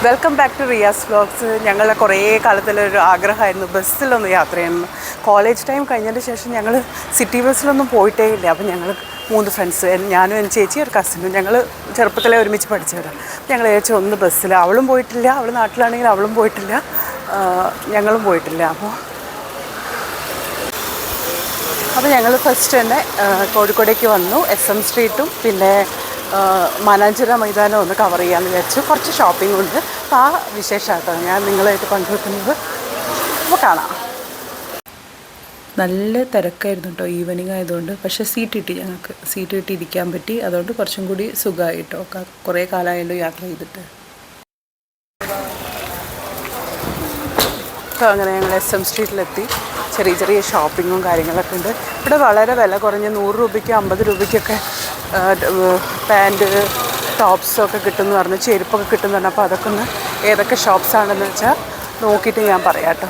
Welcome back to Riyas vlogs. ഞങ്ങളുടെ കുറേ കാലത്തിലൊരു ആഗ്രഹമായിരുന്നു ബസ്സിലൊന്ന് യാത്ര ചെയ്യണം. കോളേജ് ടൈം കഴിഞ്ഞതിന് ശേഷം ഞങ്ങൾ സിറ്റി ബസ്സിലൊന്നും പോയിട്ടേ ഇല്ല. അപ്പോൾ ഞങ്ങൾ 3 ഫ്രണ്ട്സ്, ഞാനും എൻ്റെ ചേച്ചി ഒരു കസിനും, ഞങ്ങൾ ചെറുപ്പത്തിലെ ഒരുമിച്ച് പഠിച്ചവരാണ്. ഞങ്ങൾ ഏകദേശം ഒന്ന് ബസ്സിൽ, അവളും പോയിട്ടില്ല, അവൾ നാട്ടിലാണെങ്കിൽ അവളും പോയിട്ടില്ല, ഞങ്ങളും പോയിട്ടില്ല. അപ്പോൾ ഞങ്ങൾ ഫസ്റ്റ് തന്നെ കോഴിക്കോടേക്ക് വന്നു. SM സ്ട്രീറ്റും പിന്നെ മാനാഞ്ചിറ മൈതാനം ഒന്ന് കവർ ചെയ്യാമെന്ന് വിചാരിച്ചു. കുറച്ച് ഷോപ്പിംഗ് ഉണ്ട്. അപ്പോൾ ആ വിശേഷമായിട്ടോ ഞാൻ നിങ്ങളായിട്ട് പങ്കുവെക്കുന്നത്. അപ്പോൾ കാണാം. നല്ല തിരക്കായിരുന്നു കേട്ടോ, ഈവനിങ് ആയതുകൊണ്ട്. പക്ഷേ സീറ്റ് കിട്ടി ഇരിക്കാൻ പറ്റി. അതുകൊണ്ട് കുറച്ചും കൂടി സുഖമായി കേട്ടോ. കുറേ കാലമായല്ലോ യാത്ര ചെയ്തിട്ട്. അപ്പോൾ അങ്ങനെ ഞങ്ങൾ SM സ്ട്രീറ്റിലെത്തി. ചെറിയ ഷോപ്പിങ്ങും കാര്യങ്ങളൊക്കെ ഉണ്ട്. ഇവിടെ വളരെ വില കുറഞ്ഞ് 100 രൂപയ്ക്ക് 50 രൂപയ്ക്കൊക്കെ പാൻറ്റ് ടോപ്സൊക്കെ കിട്ടുമെന്ന് പറഞ്ഞു, ചെരുപ്പൊക്കെ കിട്ടുമെന്ന് പറഞ്ഞു. അപ്പോൾ അതൊക്കെ ഒന്ന് ഏതൊക്കെ ഷോപ്സാണെന്ന് വെച്ചാൽ നോക്കിയിട്ട് ഞാൻ പറയാം കേട്ടോ.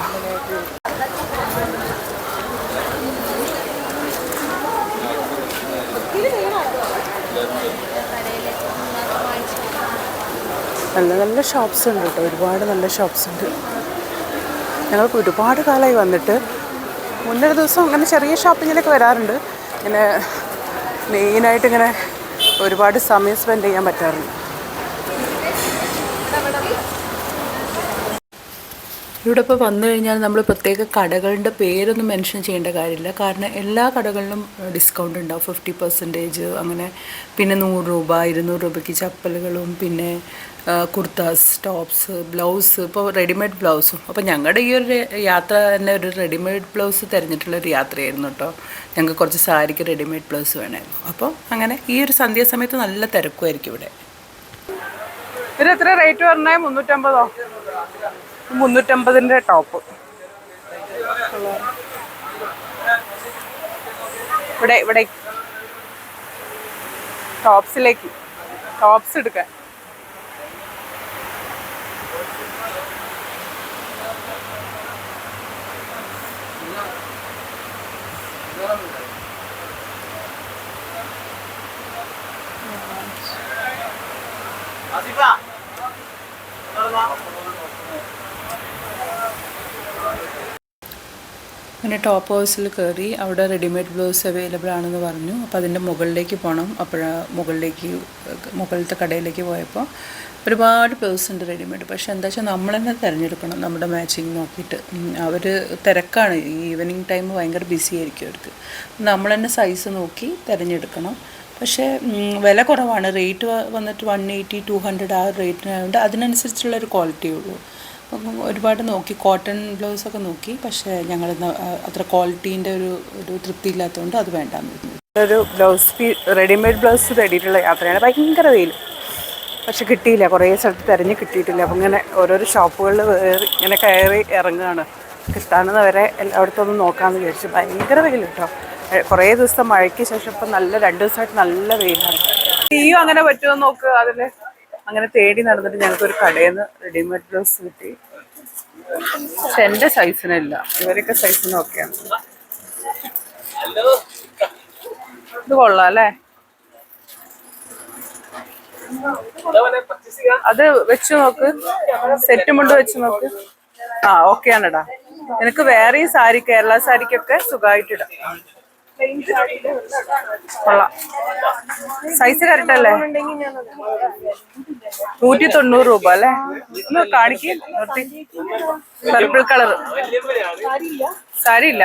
നല്ല ഷോപ്സ് ഉണ്ട് കേട്ടോ, ഒരുപാട് നല്ല ഷോപ്സ് ഉണ്ട്. ഞങ്ങൾക്ക് ഒരുപാട് കാലമായി വന്നിട്ട്. മുന്നൊരു ദിവസം അങ്ങനെ ചെറിയ ഷോപ്പിങ്ങിലൊക്കെ വരാറുണ്ട്. ഇങ്ങനെ മെയിനായിട്ട് ഇങ്ങനെ ഒരുപാട് സമയം സ്പെൻഡ് ചെയ്യാൻ പറ്റാറുണ്ട്. ഇവിടെ ഇപ്പോൾ വന്നു കഴിഞ്ഞാൽ നമ്മൾ പ്രത്യേക കടകളുടെ പേരൊന്നും മെൻഷൻ ചെയ്യേണ്ട കാര്യമില്ല. കാരണം എല്ലാ കടകളിലും ഡിസ്കൗണ്ട് ഉണ്ടാവും, 50% അങ്ങനെ. പിന്നെ 100 രൂപ 200 രൂപയ്ക്ക് ചപ്പലുകളും പിന്നെ കുർത്താസ്, ടോപ്സ്, ബ്ലൗസ്, ഇപ്പോൾ റെഡിമെയ്ഡ് ബ്ലൗസും. അപ്പോൾ ഞങ്ങളുടെ ഈ ഒരു യാത്ര തന്നെ ഒരു റെഡിമെയ്ഡ് ബ്ലൗസ് തിരഞ്ഞിട്ടുള്ളൊരു യാത്രയായിരുന്നു കേട്ടോ. ഞങ്ങൾക്ക് കുറച്ച് സാരിക്ക് റെഡിമെയ്ഡ് ബ്ലൗസ് വേണമായിരുന്നു. അപ്പോൾ അങ്ങനെ ഈ ഒരു സന്ധ്യാസമയത്ത് നല്ല തിരക്കുമായിരിക്കും ഇവിടെ. ഇത് എത്ര റേറ്റ് പറഞ്ഞാൽ? 350 ടോപ്പ്. ഇവിടെ ടോപ്സ് എടുക്കാൻ. അങ്ങനെ ടോപ്പ് ഹൗസിൽ കയറി. അവിടെ റെഡിമെയ്ഡ് ബ്ലൗസ് അവൈലബിൾ ആണെന്ന് പറഞ്ഞു. അപ്പോൾ അതിൻ്റെ മുകളിലേക്ക് പോകണം. മുകളിലത്തെ കടയിലേക്ക് പോയപ്പോൾ ഒരുപാട് ബ്ലൗസ് ഉണ്ട് റെഡിമെയ്ഡ്. പക്ഷേ എന്താ വെച്ചാൽ നമ്മൾ തന്നെ തിരഞ്ഞെടുക്കണം നമ്മുടെ മാച്ചിങ് നോക്കിയിട്ട്. അവർ തിരക്കാണ്, ഈവനിങ് ടൈം ഭയങ്കര ബിസി ആയിരിക്കും അവർക്ക്. നമ്മൾ തന്നെ സൈസ് നോക്കി തിരഞ്ഞെടുക്കണം. പക്ഷേ വില കുറവാണ്. റേറ്റ് വന്നിട്ട് 180, 200 ആ റേറ്റിനായതുകൊണ്ട് അതിനനുസരിച്ചുള്ളൊരു ക്വാളിറ്റി ഉള്ളൂ. അപ്പം ഒരുപാട് നോക്കി, കോട്ടൺ ബ്ലൗസൊക്കെ നോക്കി. പക്ഷേ ഞങ്ങൾ അത്ര ക്വാളിറ്റീൻ്റെ ഒരു തൃപ്തി ഇല്ലാത്തതുകൊണ്ട് അത് വേണ്ടാന്ന് പറഞ്ഞു. ഒരു റെഡിമെയ്ഡ് ബ്ലൗസ് തേടിയിട്ടുള്ള യാത്രയാണ്. ഭയങ്കര വെയിൽ, പക്ഷെ കിട്ടിയില്ല. കുറേ സ്ഥലത്ത് തിരഞ്ഞ് കിട്ടിയിട്ടില്ല. അപ്പം ഇങ്ങനെ ഓരോരോ ഷോപ്പുകളിൽ ഇങ്ങനെ കയറി ഇറങ്ങുകയാണ്. കിട്ടാണെന്ന് വരെ എല്ലായിടത്തും ഒന്ന് നോക്കാമെന്ന് വിചാരിച്ചു. ഭയങ്കര വെയിൽ കേട്ടോ. കുറേ ദിവസത്തെ മഴയ്ക്ക് ശേഷം ഇപ്പം 2 ദിവസമായിട്ട് നല്ല വെയിലാണ്. തീയും അങ്ങനെ പറ്റുമോ നോക്ക്. അതിൽ അങ്ങനെ തേടി നടന്നിട്ട് ഞങ്ങൾക്കൊരു കടയിൽ നിന്ന് റെഡിമെയ്ഡ് ബ്ലൗസ് കിട്ടി. പക്ഷെ എൻ്റെ സൈസിനില്ല, ഇവരൊക്കെ സൈസിനൊക്കെയാണ്. ഇത് കൊള്ളാം അല്ലേ? അത് വെച്ച് നോക്ക്, സെറ്റ് മുണ്ട് വെച്ച് നോക്ക്. ഓക്കെ ആണെടാ. എനിക്ക് വേറെ ഈ സാരി, കേരള സാരിക്കൊക്കെ സുഖമായിട്ടിടാം. കൊള്ളാം. സൈസ് കറക്റ്റ് അല്ലേ? 190 രൂപ അല്ലേ? ഒന്ന് കാണിക്ക്. പർപ്പിൾ കളർ സാരി ഇല്ല.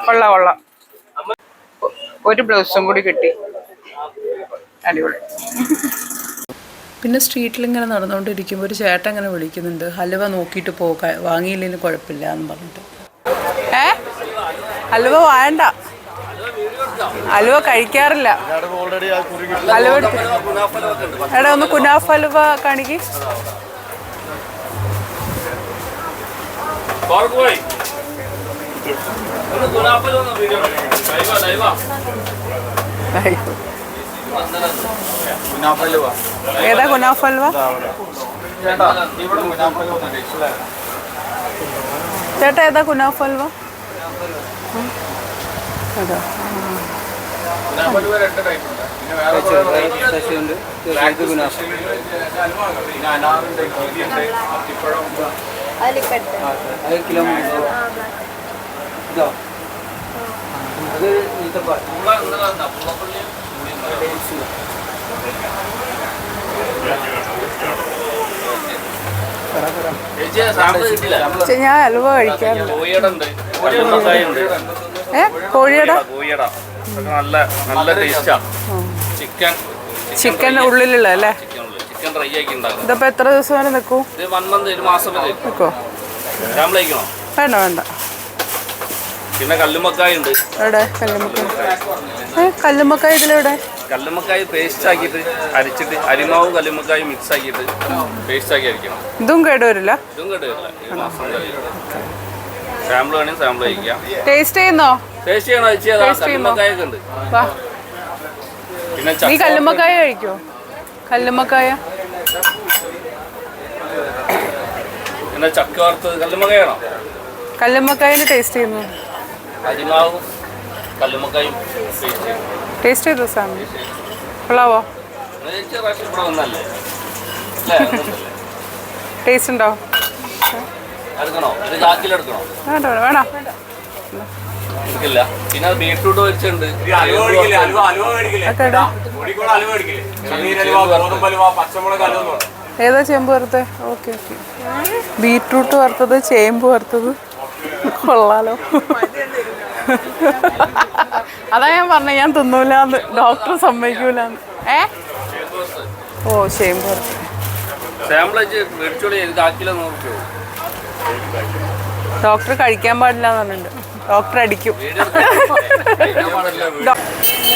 കൊള്ളാം. ഒരു ബ്ലൗസും കൂടി കിട്ടി. അടിപൊളി. പിന്നെ സ്ട്രീറ്റിലിങ്ങനെ നടന്നുകൊണ്ടിരിക്കുമ്പോൾ ഒരു ചേട്ടൻ അങ്ങനെ വിളിക്കുന്നുണ്ട്, ഹലുവ നോക്കിയിട്ട് പോകാൻ, വാങ്ങിയില്ലെങ്കിലും കുഴപ്പമില്ല എന്ന് പറഞ്ഞിട്ട്. ഹലുവ വേണ്ട, ഹലുവ കഴിക്കാറില്ല. ഹലുവ എടാ ഒന്ന് കുനാഫ് ഹലുവ കാണിക്ക്. ഏതാ കുനാഫ് ഹൽവ? ചേട്ടാ ഏതാ കുനാഫ് ഹൽവ? അതാ ശശിയുണ്ട്, ഇത് ഗുനാഫ്. അത് കിലോ 300. ഇതോ അത് ഈത്തപ്പഴം. ഞാൻ ഹൽവ കഴിക്കാറുണ്ട്. കോഴിയുടെ ചിക്കൻ ഉള്ളിലുള്ള അല്ലേ? ഇതിപ്പോ എത്ര ദിവസം വരെ നിൽക്കും? നിൽക്കോ? വേണ്ട വേണ്ട. പിന്നെ കല്ലുമ്മക്കായ ഉണ്ട്. എവിടെ കല്ലുമ്മക്കായ? കല്ലുമ്മക്കായ ഇതിലെവിടെ? കല്ലുമ്മക്കായ പേസ്റ്റ് ആക്കിയിട്ട് അരിച്ചിട്ട് അരിമാവും കല്ലുമ്മക്കായും മിക്സ് ആക്കിയിട്ട് പേസ്റ്റ് ആക്കി അരിക്കണം. ഇതും കേടുവരില്ല? ഇതും കേടുവരില്ല. സാമ്പിൾ വേണമെങ്കിൽ സാമ്പിൾ കഴിക്കാം. ടേസ്റ്റ് ചെയ്യുന്നോ? ടേസ്റ്റ് ചെയ്യണോ? കല്ലുമ്മക്കായൊക്കെ ഉണ്ട്. പിന്നെ നീ കല്ലുമ്മക്കായ കഴിക്കോ? കല്ലുമ്മക്കായ പിന്നെ ചക്ക വറുത്തത് കല്ലുമ്മക്കായാണോ? കല്ലുമ്മക്കായൻ്റെ ടേസ്റ്റ് ചെയ്യുന്നു. അരിമാവും കല്ലുമ്മക്കായും ടേസ്റ്റ് ചെയ്തു സാമി. കൊള്ളാവോ? ടേസ്റ്റ് ഉണ്ടോ? വേണ്ട വേണം. പിന്നെ ബീട്രൂട്ട് വെച്ചിട്ടുണ്ട്. ഏതാ ചേമ്പ് വറുത്തത്? Okay okay. ബീട്രൂട്ട് വറുത്തത്, ചേമ്പ് വറുത്തത്. കൊള്ളാലോ. അതാ ഞാൻ പറഞ്ഞത് ഞാൻ തിന്നൂലാന്ന്, ഡോക്ടർ സമ്മതിക്കൂലെന്ന്. ഓ ചേമ്പ് വറുത്തത്. ഡോക്ടർ കഴിക്കാൻ പാടില്ല എന്ന് പറഞ്ഞിട്ടുണ്ട്. ഡോക്ടർ അടിക്കും.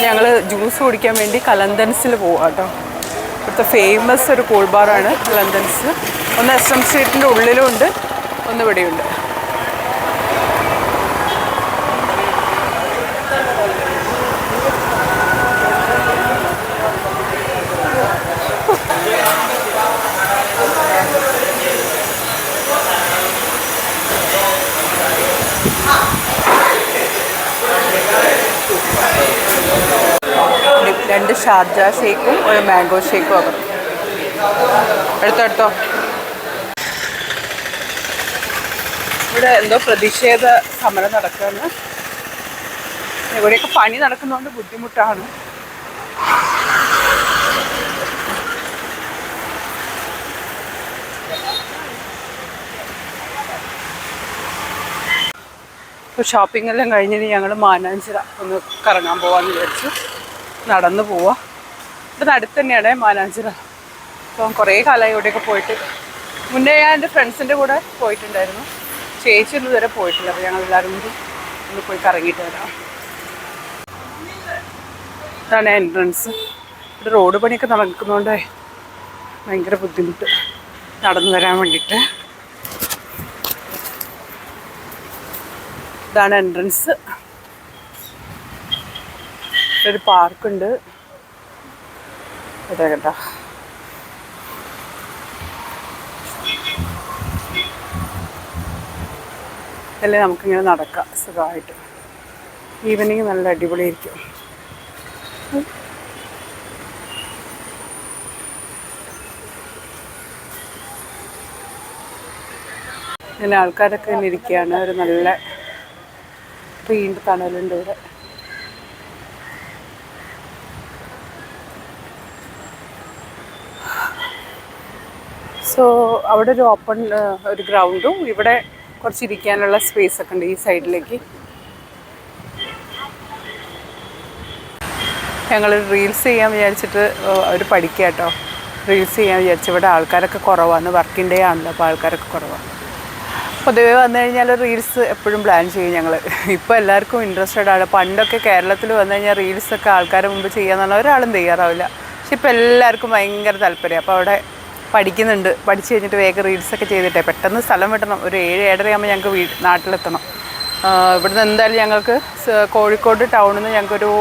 ഞങ്ങൾ ജ്യൂസ് കുടിക്കാൻ വേണ്ടി കലന്തൻസിൽ പോവാം കേട്ടോ. ഇവിടുത്തെ ഫേമസ് ഒരു കൂൾ ബാറാണ് കലന്തൻസ്. ഒന്ന് SM സ്ട്രീറ്റിൻ്റെ ഉള്ളിലും ഉണ്ട്, ഒന്ന് ഇവിടെയുണ്ട്. രണ്ട് ഷാർജ ഷേക്കും ഒരു മാംഗോ ഷേക്കും ആകും. എടുത്തോ. ഇവിടെ എന്തോ പ്രതിഷേധ സമരം നടക്കുകയാണ്. ഇവിടെയൊക്കെ പണി നടക്കുന്നതുകൊണ്ട് ബുദ്ധിമുട്ടാണ്. ഇപ്പോൾ ഷോപ്പിംഗ് എല്ലാം കഴിഞ്ഞിട്ട് ഞങ്ങൾ മാനാഞ്ചിറ ഒന്ന് കറങ്ങാൻ പോകാമെന്ന് വിചാരിച്ചു. നടന്നു പോവാം. ഇവിടെ അടുത്ത് തന്നെയാണ് മാനാഞ്ചിറ. അപ്പം കുറേ കാലമായി ഇവിടെയൊക്കെ പോയിട്ട്. മുന്നേ ഞാൻ എൻ്റെ ഫ്രണ്ട്സിൻ്റെ കൂടെ പോയിട്ടുണ്ടായിരുന്നു. ചേച്ചിയൊന്നും ഇതുവരെ പോയിട്ടില്ല. അപ്പോൾ ഞങ്ങൾ എല്ലാവരും കൂടി ഒന്ന് പോയി കറങ്ങിയിട്ട് വരാം. ഇതാണ് എൻട്രൻസ്. ഇവിടെ റോഡ് പണിയൊക്കെ നടക്കുന്നതുകൊണ്ട് ഭയങ്കര ബുദ്ധിമുട്ട് നടന്നു വരാൻ വേണ്ടിയിട്ട്. ഇതാണ് എൻട്രൻസ്. ഒരു പാർക്കുണ്ട് ഇവിടെ കേട്ടോ. അല്ലേ നമുക്കിങ്ങനെ നടക്കാം സുഖമായിട്ട്. ഈവനിങ് നല്ല അടിപൊളിയായിരിക്കും. ഇങ്ങനെ ആൾക്കാരൊക്കെ ഇങ്ങനെ ഇരിക്കുകയാണ്. ഒരു നല്ല ട്രീൻ്റെ തണലുണ്ട് ഇവിടെ. സോ അവിടെ ഒരു ഓപ്പൺ ഒരു ഗ്രൗണ്ടും ഇവിടെ കുറച്ച് ഇരിക്കാനുള്ള സ്പേസ് ഒക്കെ ഉണ്ട് ഈ സൈഡിലേക്ക്. ഞങ്ങൾ റീൽസ് ചെയ്യാൻ വിചാരിച്ചിട്ട് അവർ പഠിക്കുക കേട്ടോ. റീൽസ് ചെയ്യാൻ വിചാരിച്ചു. ഇവിടെ ആൾക്കാരൊക്കെ കുറവാണ്. വർക്കിംഗ് ഡേ ആണല്ലോ, അപ്പോൾ ആൾക്കാരൊക്കെ കുറവാണ്. പൊതുവേ വന്നു കഴിഞ്ഞാൽ റീൽസ് എപ്പോഴും പ്ലാൻ ചെയ്യും ഞങ്ങൾ. ഇപ്പോൾ എല്ലാവർക്കും ഇൻട്രസ്റ്റഡ് ആണ്. പണ്ടൊക്കെ കേരളത്തിൽ വന്നു കഴിഞ്ഞാൽ റീൽസൊക്കെ ആൾക്കാരെ മുമ്പ് ചെയ്യാന്ന് പറഞ്ഞാൽ ഒരാളും തയ്യാറാവില്ല. പക്ഷെ ഇപ്പോൾ എല്ലാവർക്കും ഭയങ്കര താല്പര്യം. അപ്പോൾ അവിടെ പഠിക്കുന്നുണ്ട്. പഠിച്ച് കഴിഞ്ഞിട്ട് വേഗം റീൽസൊക്കെ ചെയ്തിട്ടേ പെട്ടെന്ന് സ്ഥലം വിട്ടണം. ഒരു 7-7:30 ആകുമ്പോൾ ഞങ്ങൾക്ക് നാട്ടിലെത്തണം. ഇവിടുന്ന് എന്തായാലും ഞങ്ങൾക്ക് കോഴിക്കോട് ടൗണിൽ നിന്ന് ഞങ്ങൾക്കൊരു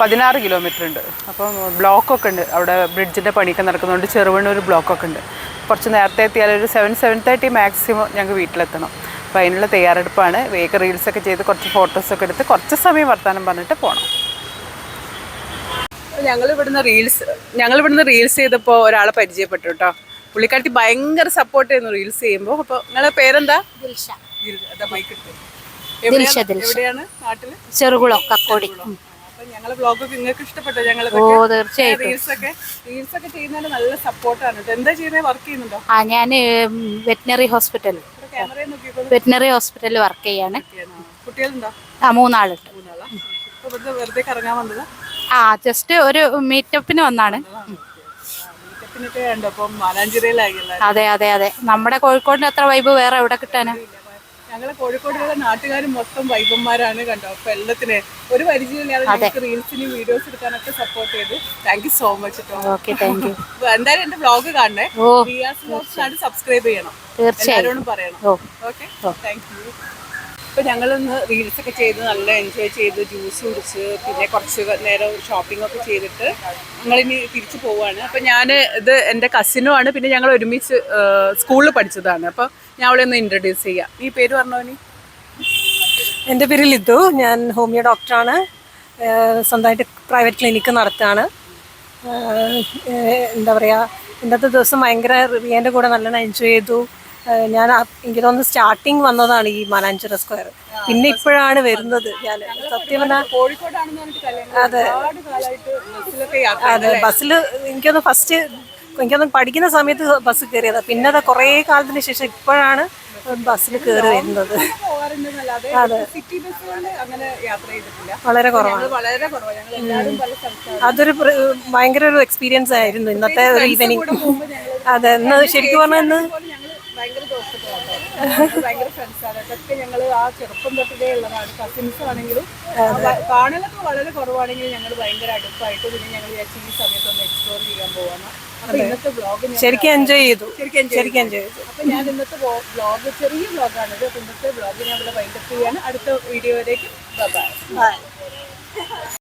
16 കിലോമീറ്റർ ഉണ്ട്. അപ്പം ബ്ലോക്കൊക്കെ ഉണ്ട്. അവിടെ ബ്രിഡ്ജിൻ്റെ പണിയൊക്കെ നടക്കുന്നതുകൊണ്ട് ചെറുവണ്ണൂർ ബ്ലോക്കൊക്കെ ഉണ്ട്. കുറച്ച് നേരത്തെ എത്തിയാൽ ഒരു 7-7:30 മാക്സിമം ഞങ്ങൾക്ക് വീട്ടിലെത്തണം. അപ്പോൾ അതിനുള്ള തയ്യാറെടുപ്പാണ്. വേഗം റീൽസൊക്കെ ചെയ്ത് കുറച്ച് ഫോട്ടോസൊക്കെ എടുത്ത് കുറച്ച് സമയം വർത്താനം പറഞ്ഞിട്ട് പോകണം. ഞങ്ങൾ ഇവിടുന്ന് റീൽസ് ചെയ്തപ്പോൾ ഒരാളെ പരിചയപ്പെട്ടു കേട്ടോ. പുള്ളിക്കാട്ടി ഭയങ്കര സപ്പോർട്ട് ചെയ്യുന്നു റീൽസ് ചെയ്യുമ്പോൾ. അപ്പോൾ നിങ്ങളുടെ പേരെന്താ? എവിടെയാണ് നാട്ടില്? ചെറുകുളം, കക്കോടി. അപ്പൊ ഞങ്ങളെ വ്ളോഗൊക്കെ നിങ്ങൾക്ക് ഇഷ്ടപ്പെട്ടോ? ഞങ്ങൾ തീർച്ചയായിട്ടും. റീൽസൊക്കെ ചെയ്യുന്നതിന് നല്ല സപ്പോർട്ടാണ് കേട്ടോ. എന്താ ചെയ്യുന്നത്? വർക്ക് ചെയ്യുന്നുണ്ടോ? ഞാൻ വെറ്റിനറി ഹോസ്പിറ്റൽ വർക്ക് ചെയ്യാണ്. കുട്ടികളുണ്ടോ? 3 ആളുണ്ട്. വെറുതെ കറങ്ങാൻ വന്നതാ? ജസ്റ്റ് ഒരു മീറ്റപ്പിന് വന്നാണ്. അതെ അതെ അതെ, നമ്മുടെ കോഴിക്കോടിന്റെ അത്ര വൈബ് വേറെ എവിടെ കിട്ടാനാ? ഞങ്ങളെ കോഴിക്കോടുള്ള നാട്ടുകാർ മൊത്തം വൈബന്മാരാണ് കണ്ടോ. അപ്പൊ എല്ലാത്തിനെ ഒരു പരിചയമില്ലാതെ ഞങ്ങൾക്ക് റീൽസിനും വീഡിയോസ് എടുക്കാനൊക്കെ സപ്പോർട്ട് ചെയ്ത് താങ്ക് യു സോ മച്ച് കേട്ടോ. Okay, thank you. എന്തായാലും എന്റെ വ്ളോഗ് കാണണേ. റിയാസ് വ്ളോഗ്സ് സബ്സ്ക്രൈബ് ചെയ്യണം, എല്ലാവരോടും പറയണം. Okay, thank you. ഇപ്പൊ ഞങ്ങളൊന്ന് റീൽസ് ഒക്കെ ചെയ്ത് നല്ല എൻജോയ് ചെയ്ത് ജ്യൂസ് കുടിച്ച് പിന്നെ കുറച്ച് നേരം ഷോപ്പിംഗ് ഒക്കെ ചെയ്തിട്ട് ഞങ്ങളിനി തിരിച്ചു പോവാണ്. അപ്പൊ ഇത് എൻ്റെ കസിനും ആണ്. പിന്നെ ഞങ്ങൾ ഒരുമിച്ച് സ്കൂളിൽ പഠിച്ചതാണ്. അപ്പോൾ ഞാൻ അവളെ ഒന്ന് ഇൻട്രൊഡ്യൂസ് ചെയ്യാം. ഈ പേര് പറഞ്ഞോനി? എൻ്റെ പേര് ലിതു. ഞാൻ ഹോമിയോ ഡോക്ടറാണ്. സ്വന്തമായിട്ട് പ്രൈവറ്റ് ക്ലിനിക്ക് നടത്തുകയാണ്. എന്താ പറയുക, ഇന്നത്തെ ദിവസം ഭയങ്കര റിയൻ്റെ കൂടെ നല്ലോണം എൻജോയ് ചെയ്തു. ഞാൻ എനിക്ക് തോന്നുന്നു സ്റ്റാർട്ടിങ് വന്നതാണ് ഈ മാനാഞ്ചിറ സ്ക്വയർ. പിന്നെ ഇപ്പോഴാണ് വരുന്നത്. ഞാൻ സത്യം പറഞ്ഞാൽ അതെ അതെ ബസ്സിൽ എനിക്കൊന്ന് പഠിക്കുന്ന സമയത്ത് ബസ് കയറിയതാണ്. പിന്നെ അത് കുറേ കാലത്തിന് ശേഷം ഇപ്പോഴാണ് ബസ്സിൽ കയറി വരുന്നത്. അതെ, വളരെ കുറവാണ്. അതൊരു ഭയങ്കര ഒരു എക്സ്പീരിയൻസ് ആയിരുന്നു ഇന്നത്തെ ഒരു ഈവനിങ്. അതെ, ഇന്ന് ശരിക്കും പറഞ്ഞാൽ ഭയങ്കര ഫ്രണ്ട്സാണ്. അതൊക്കെ ഞങ്ങൾ ആ ചെറുപ്പം തൊട്ടേ ഉള്ളതാണ്. കസിൻസ് ആണെങ്കിലും കാണലൊക്കെ വളരെ കുറവാണെങ്കിലും ഞങ്ങൾ ഭയങ്കര അടുപ്പായിട്ട് പിന്നെ ഞങ്ങൾ ഈ സമയത്തൊന്ന് എക്സ്പ്ലോർ ചെയ്യാൻ പോവാണ്. അപ്പൊ ഇന്നത്തെ വ്ളോഗ് ശരിക്കും എൻജോയ് ചെയ്തു. അപ്പൊ ഞാൻ ഇന്നത്തെ വ്ളോഗ് ചെറിയ വ്ളോഗാണിത്. അപ്പൊ ഇന്നത്തെ വ്ളോഗ് ഞാൻ ഇവിടെ വൈൻഡപ്പ് ചെയ്യാണ്. അടുത്ത വീഡിയോ വരേക്കും ബൈ.